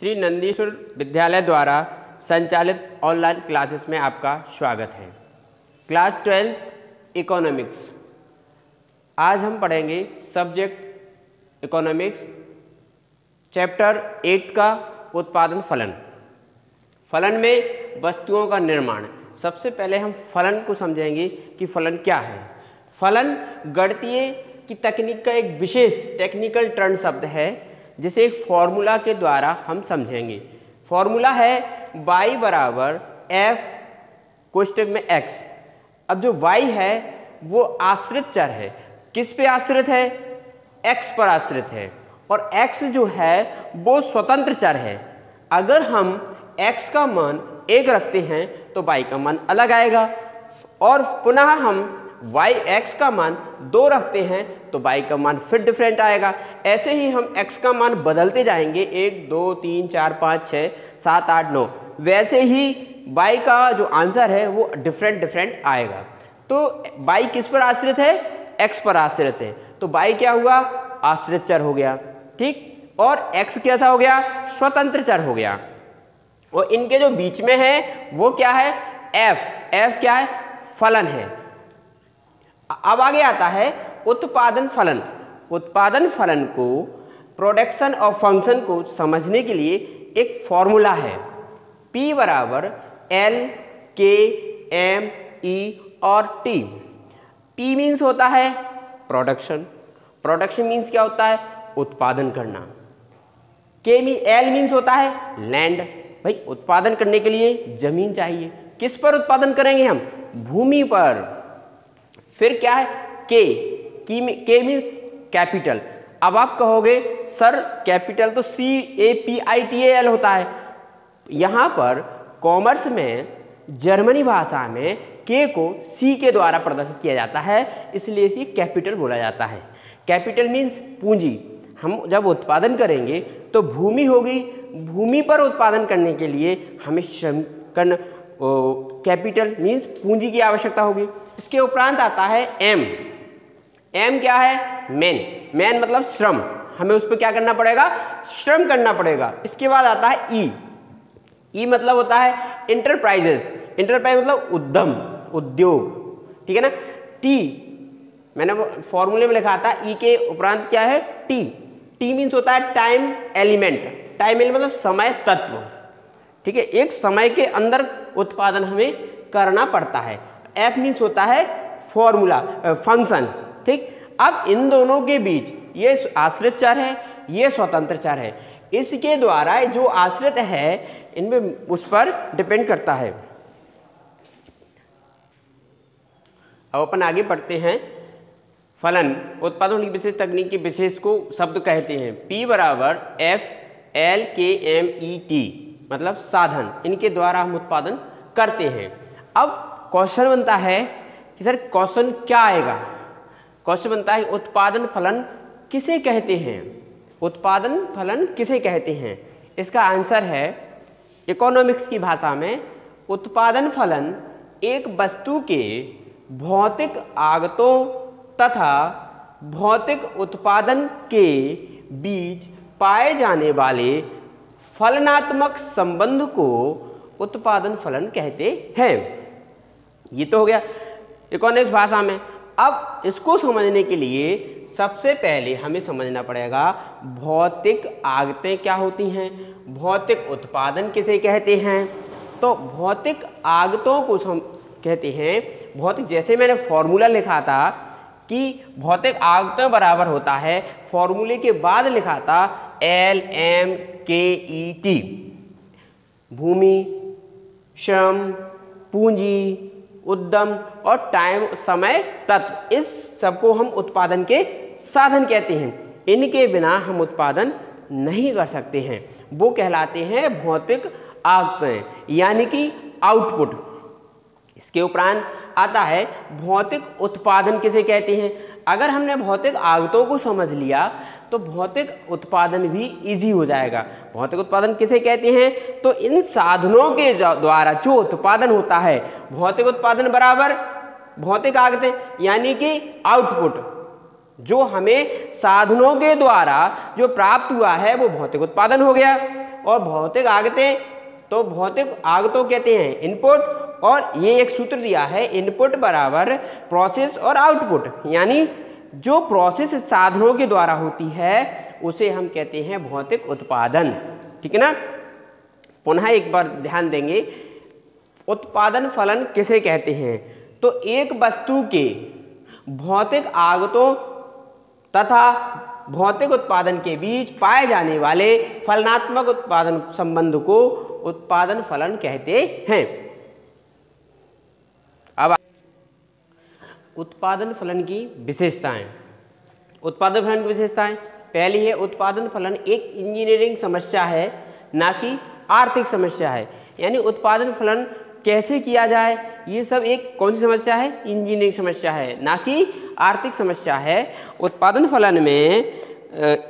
श्री नंदीश्वर विद्यालय द्वारा संचालित ऑनलाइन क्लासेस में आपका स्वागत है। Class 12 economics. आज हम पढ़ेंगे सब्जेक्ट इकोनॉमिक्स चैप्टर 8 का उत्पादन फलन। फलन में वस्तुओं का निर्माण। सबसे पहले हम फलन को समझेंगे कि फलन क्या है। फलन गणितीय की तकनीक का एक विशेष टेक्निकल टर्म शब्द है जिसे एक फॉर्मूला के द्वारा हम समझेंगे। फॉर्मूला है y बराबर f कोष्ठक में x। अब जो y है वो आश्रित चर है। किस पे आश्रित है? x पर आश्रित है। और x जो है वो स्वतंत्र चर है। अगर हम x का मान 1 रखते हैं तो y का मान अलग आएगा, और पुनः हम x का मान 2 रखते हैं तो y का मान फिर डिफरेंट आएगा। ऐसे ही हम x का मान बदलते जाएंगे, 1 2 3 4 5 6 7 8 9, वैसे ही y का जो आंसर है वो डिफरेंट आएगा। तो y किस पर आश्रित है? x पर आश्रित है। तो y क्या हुआ? आश्रित चर हो गया, ठीक। और x कैसा हो गया? स्वतंत्र चर हो गया। और इनके जो बीच में है वो क्या है? f क्या है? फलन है। अब आगे आता है उत्पादन फलन। उत्पादन फलन को, प्रोडक्शन ऑफ फंक्शन को समझने के लिए एक फॉर्मूला है। P बराबर L K M E और T। P मीन्स होता है प्रोडक्शन। प्रोडक्शन मीन्स क्या होता है? उत्पादन करना। L मीन्स होता है लैंड। भाई उत्पादन करने के लिए जमीन चाहिए। किस पर उत्पादन करेंगे हम? भूमि पर। फिर क्या है? K means capital. अब आप कहोगे सर कैपिटल तो CAPITAL होता है। यहाँ पर कॉमर्स में जर्मनी भाषा में K को C के द्वारा प्रदर्शित किया जाता है, इसलिए इसे कैपिटल बोला जाता है। कैपिटल मीन्स पूंजी। हम जब उत्पादन करेंगे तो भूमि होगी, भूमि पर उत्पादन करने के लिए हमें श्रम कैपिटल मीन्स पूंजी की आवश्यकता होगी। इसके उपरांत आता है M क्या है? मैन मतलब श्रम। हमें उस पर क्या करना पड़ेगा? श्रम करना पड़ेगा। इसके बाद आता है E मतलब होता है इंटरप्राइजेस। इंटरप्राइज मतलब उद्यम, उद्योग, ठीक है ना। T मैंने वो फॉर्मूले में लिखा था, E के उपरांत क्या है? T मीन्स होता है टाइम एलिमेंट। टाइम एलिमेंट मतलब समय तत्व, ठीक है। एक समय के अंदर उत्पादन हमें करना पड़ता है। F मीन्स होता है फॉर्मूला, फंक्शन, ठीक। अब इन दोनों के बीच ये आश्रित चर है, ये स्वतंत्र चर है। इसके द्वारा जो आश्रित है इनमें उस पर डिपेंड करता है। अब अपन आगे पढ़ते हैं। फलन उत्पादन की विशेष तकनीक की विशेष को शब्द कहते हैं। P बराबर FLKMET मतलब साधन। इनके द्वारा हम उत्पादन करते हैं। अब क्वेश्चन बनता है कि सर क्वेश्चन क्या आएगा? क्वेश्चन बनता है उत्पादन फलन किसे कहते हैं? उत्पादन फलन किसे कहते हैं? इसका आंसर है इकोनॉमिक्स की भाषा में उत्पादन फलन एक वस्तु के भौतिक आगतों तथा भौतिक उत्पादन के बीच पाए जाने वाले फलनात्मक संबंध को उत्पादन फलन कहते हैं। ये तो हो गया इकोनॉमिक्स भाषा में। अब इसको समझने के लिए सबसे पहले हमें समझना पड़ेगा भौतिक आगतें क्या होती हैं, भौतिक उत्पादन किसे कहते हैं। तो भौतिक आगतों को कहते हैं भौतिक, जैसे मैंने फॉर्मूला लिखा था कि भौतिक आगतों बराबर होता है, फॉर्मूले के बाद लिखा था LMKET। भूमि, श्रम, पूंजी, उद्यम और टाइम समय तत्व, इस सबको हम उत्पादन के साधन कहते हैं। इनके बिना हम उत्पादन नहीं कर सकते हैं। वो कहलाते हैं भौतिक आगतें, यानी कि आउटपुट। इसके उपरांत आता है भौतिक उत्पादन किसे कहते हैं। अगर हमने भौतिक आगतों को समझ लिया तो भौतिक उत्पादन भी इजी हो जाएगा। भौतिक उत्पादन किसे कहते हैं? तो इन साधनों के द्वारा जो उत्पादन होता है, भौतिक उत्पादन बराबर भौतिक आगतें यानी कि आउटपुट। जो हमें साधनों के द्वारा जो प्राप्त हुआ है वो भौतिक उत्पादन हो गया। और भौतिक आगतें, तो भौतिक आगतों कहते हैं इनपुट, और ये एक सूत्र दिया है इनपुट बराबर प्रोसेस और आउटपुट, यानी जो प्रोसेस साधनों के द्वारा होती है उसे हम कहते हैं भौतिक उत्पादन। ठीक है ना। पुनः एक बार ध्यान देंगे, उत्पादन फलन किसे कहते हैं? तो एक वस्तु के भौतिक आगतों तथा भौतिक उत्पादन के बीच पाए जाने वाले फलनात्मक उत्पादन संबंध को उत्पादन फलन कहते हैं। अब उत्पादन फलन की विशेषताएं। उत्पादन फलन की विशेषताएं, पहली है उत्पादन फलन एक इंजीनियरिंग समस्या है, ना कि आर्थिक समस्या है। यानी उत्पादन फलन कैसे किया जाए, ये सब एक कौन सी समस्या है? इंजीनियरिंग समस्या है, ना कि आर्थिक समस्या है। उत्पादन फलन में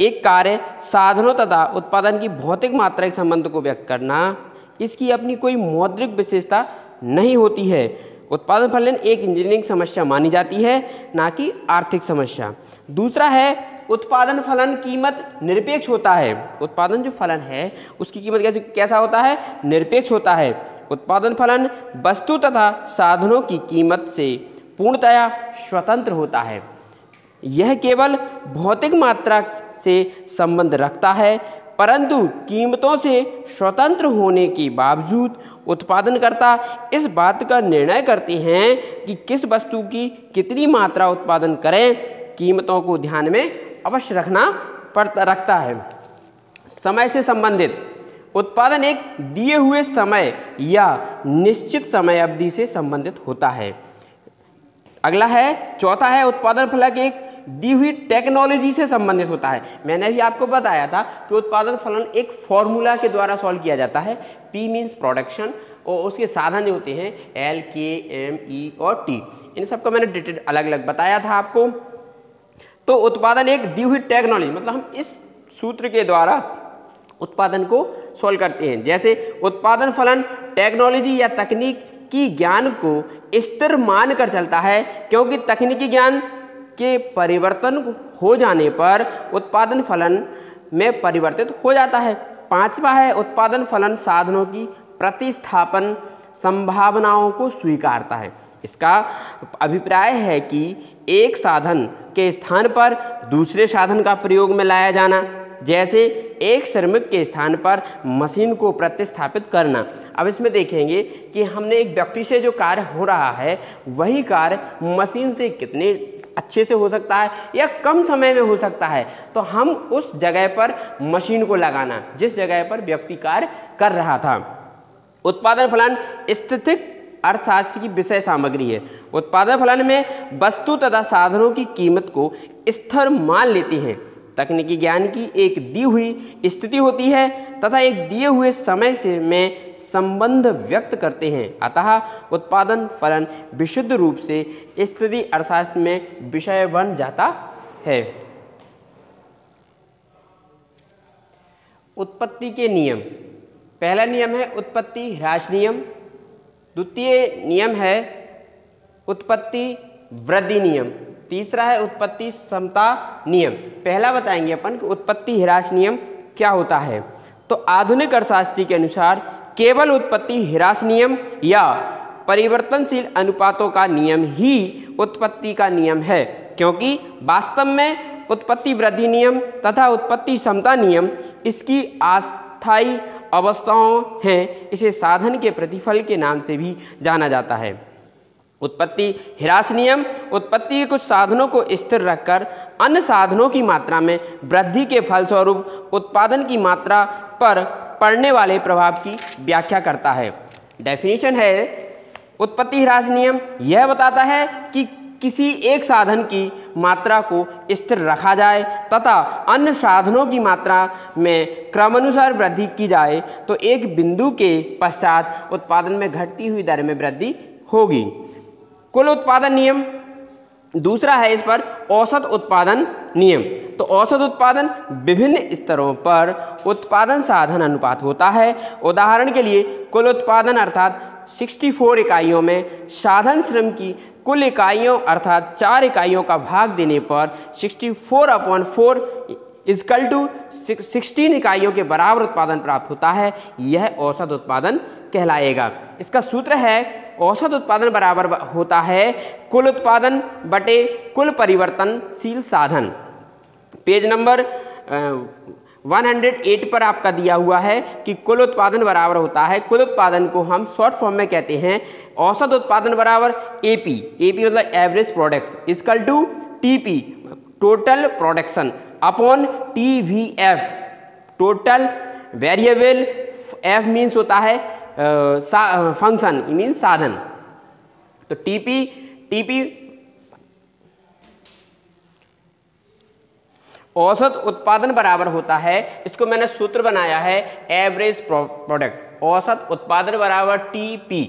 एक कार्य साधनों तथा उत्पादन की भौतिक मात्रा के संबंध को व्यक्त करना, इसकी अपनी कोई मौद्रिक विशेषता नहीं होती है। उत्पादन फलन एक इंजीनियरिंग समस्या मानी जाती है, ना कि आर्थिक समस्या। दूसरा है उत्पादन फलन कीमत निरपेक्ष होता है। उत्पादन जो फलन है उसकी कीमत कैसा होता है? निरपेक्ष होता है। उत्पादन फलन वस्तु तथा साधनों की कीमत से पूर्णतया स्वतंत्र होता है। यह केवल भौतिक मात्रा से संबंध रखता है, परंतु कीमतों से स्वतंत्र होने के बावजूद उत्पादनकर्ता इस बात का निर्णय करते हैं कि किस वस्तु की कितनी मात्रा उत्पादन करें। कीमतों को ध्यान में अवश्य रखता है। समय से संबंधित, उत्पादन एक दिए हुए समय या निश्चित समय अवधि से संबंधित होता है। अगला है, चौथा है उत्पादन फलन एक दी हुई टेक्नोलॉजी से संबंधित होता है। मैंने भी आपको बताया था कि उत्पादन फलन एक फॉर्मूला के द्वारा सॉल्व किया जाता है। P मीन्स प्रोडक्शन, और उसके साधन जो होते हैं L, K, M, E और T, इन सबको मैंने डिटेल अलग अलग बताया था आपको। तो उत्पादन एक दी हुई टेक्नोलॉजी, मतलब हम इस सूत्र के द्वारा उत्पादन को सॉल्व करते हैं। जैसे उत्पादन फलन टेक्नोलॉजी या तकनीक की ज्ञान को स्थिर मान कर चलता है, क्योंकि तकनीकी ज्ञान के परिवर्तन हो जाने पर उत्पादन फलन में परिवर्तित हो जाता है। पांचवा है उत्पादन फलन साधनों की प्रतिस्थापन संभावनाओं को स्वीकारता है। इसका अभिप्राय है कि एक साधन के स्थान पर दूसरे साधन का प्रयोग में लाया जाना, जैसे एक श्रमिक के स्थान पर मशीन को प्रतिस्थापित करना। अब इसमें देखेंगे कि हमने एक व्यक्ति से जो कार्य हो रहा है वही कार्य मशीन से कितने अच्छे से हो सकता है या कम समय में हो सकता है, तो हम उस जगह पर मशीन को लगाना जिस जगह पर व्यक्ति कार्य कर रहा था। उत्पादन फलन स्थितिक अर्थशास्त्र की विषय सामग्री है। उत्पादन फलन में वस्तु तथा साधनों की कीमत को स्थिर मान लेते हैं। तकनीकी ज्ञान की एक दी हुई स्थिति होती है तथा एक दिए हुए समय से में संबंध व्यक्त करते हैं। अतः उत्पादन फलन विशुद्ध रूप से स्थिति अर्थशास्त्र में विषय बन जाता है। उत्पत्ति के नियम। पहला नियम है उत्पत्ति ह्रास नियम। द्वितीय नियम है उत्पत्ति वृद्धि नियम। तीसरा है उत्पत्ति समता नियम। पहला बताएंगे अपन कि उत्पत्ति ह्रास नियम क्या होता है। तो आधुनिक अर्थशास्त्री के अनुसार केवल उत्पत्ति ह्रास नियम या परिवर्तनशील अनुपातों का नियम ही उत्पत्ति का नियम है, क्योंकि वास्तव में उत्पत्ति वृद्धि नियम तथा उत्पत्ति समता नियम इसकी अस्थायी अवस्थाओं हैं। इसे साधन के प्रतिफल के नाम से भी जाना जाता है। उत्पत्ति ह्रास नियम उत्पत्ति के कुछ साधनों को स्थिर रखकर अन्य साधनों की मात्रा में वृद्धि के फलस्वरूप उत्पादन की मात्रा पर पड़ने वाले प्रभाव की व्याख्या करता है। डेफिनेशन है उत्पत्ति ह्रास नियम यह बताता है कि किसी एक साधन की मात्रा को स्थिर रखा जाए तथा अन्य साधनों की मात्रा में क्रमानुसार वृद्धि की जाए तो एक बिंदु के पश्चात उत्पादन में घटती हुई दर में वृद्धि होगी। कुल उत्पादन नियम दूसरा है इस पर औसत उत्पादन नियम। तो औसत उत्पादन विभिन्न स्तरों पर उत्पादन साधन अनुपात होता है। उदाहरण के लिए कुल उत्पादन अर्थात 64 इकाइयों में साधन श्रम की कुल इकाइयों अर्थात 4 इकाइयों का भाग देने पर 64/4 इक्वल टू 16 इकाइयों के बराबर उत्पादन प्राप्त होता है, यह औसत उत्पादन कहलाएगा। इसका सूत्र है औसत उत्पादन बराबर होता है कुल उत्पादन बटे कुल परिवर्तनशील साधन। पेज नंबर 108 पर आपका दिया हुआ है कि कुल उत्पादन बराबर होता है, कुल उत्पादन को हम शॉर्ट फॉर्म में कहते हैं औसत उत्पादन बराबर एपी, एपी मतलब average products, equal to TP total production upon TVF total variable, F means होता है फंक्शन मीन्स साधन, तो टीपी औसत उत्पादन बराबर होता है, इसको मैंने सूत्र बनाया है एवरेज प्रोडक्ट, औसत उत्पादन बराबर TP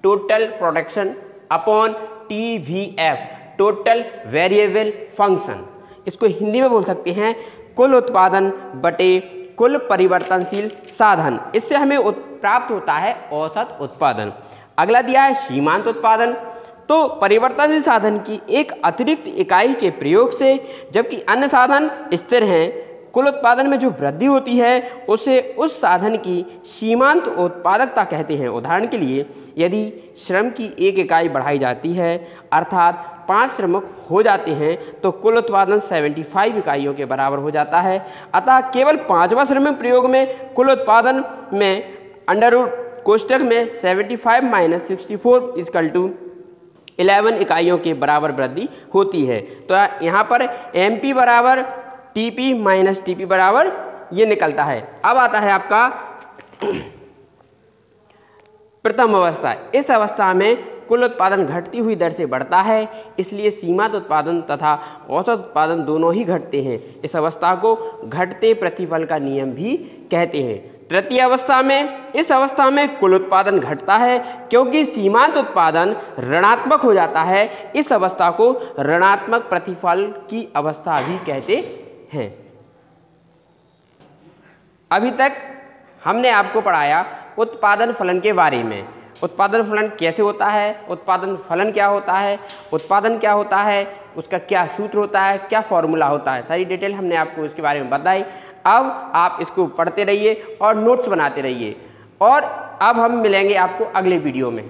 total production upon TVF total variable function. इसको हिंदी में बोल सकते हैं कुल उत्पादन बटे कुल परिवर्तनशील साधन, इससे हमें प्राप्त होता है औसत उत्पादन। अगला दिया है सीमांत उत्पादन, तो परिवर्तनशील साधन की एक अतिरिक्त इकाई के प्रयोग से जबकि अन्य साधन स्थिर हैं, कुल उत्पादन में जो वृद्धि होती है उसे उस साधन की सीमांत उत्पादकता कहते हैं। उदाहरण के लिए यदि श्रम की एक इकाई बढ़ाई जाती है अर्थात 5 श्रमिक हो जाते हैं तो कुल उत्पादन 75 इकाइयों के बराबर हो जाता है। अतः केवल 5वां श्रमिक प्रयोग में कुल उत्पादन में अंडर रूट कोष्टक में 75 माइनस 64 इक्वल टू 11 इकाइयों के बराबर वृद्धि होती है। तो यहाँ पर एमपी बराबर टीपी माइनस टीपी बराबर ये निकलता है। अब आता है आपका प्रथम अवस्था। इस अवस्था में कुल उत्पादन घटती हुई दर से बढ़ता है, इसलिए सीमांत उत्पादन तथा औसत उत्पादन दोनों ही घटते हैं। इस अवस्था को घटते प्रतिफल का नियम भी कहते हैं। तृतीय अवस्था में, इस अवस्था में कुल उत्पादन घटता है क्योंकि सीमांत उत्पादन ऋणात्मक हो जाता है। इस अवस्था को ऋणात्मक प्रतिफल की अवस्था भी कहते हैं। अभी तक हमने आपको पढ़ाया उत्पादन फलन के बारे में। उत्पादन फलन कैसे होता है, उत्पादन फलन क्या होता है, उत्पादन क्या होता है, उसका क्या सूत्र होता है, क्या फॉर्मूला होता है, सारी डिटेल हमने आपको इसके बारे में बताई। अब आप इसको पढ़ते रहिए और नोट्स बनाते रहिए, और अब हम मिलेंगे आपको अगले वीडियो में।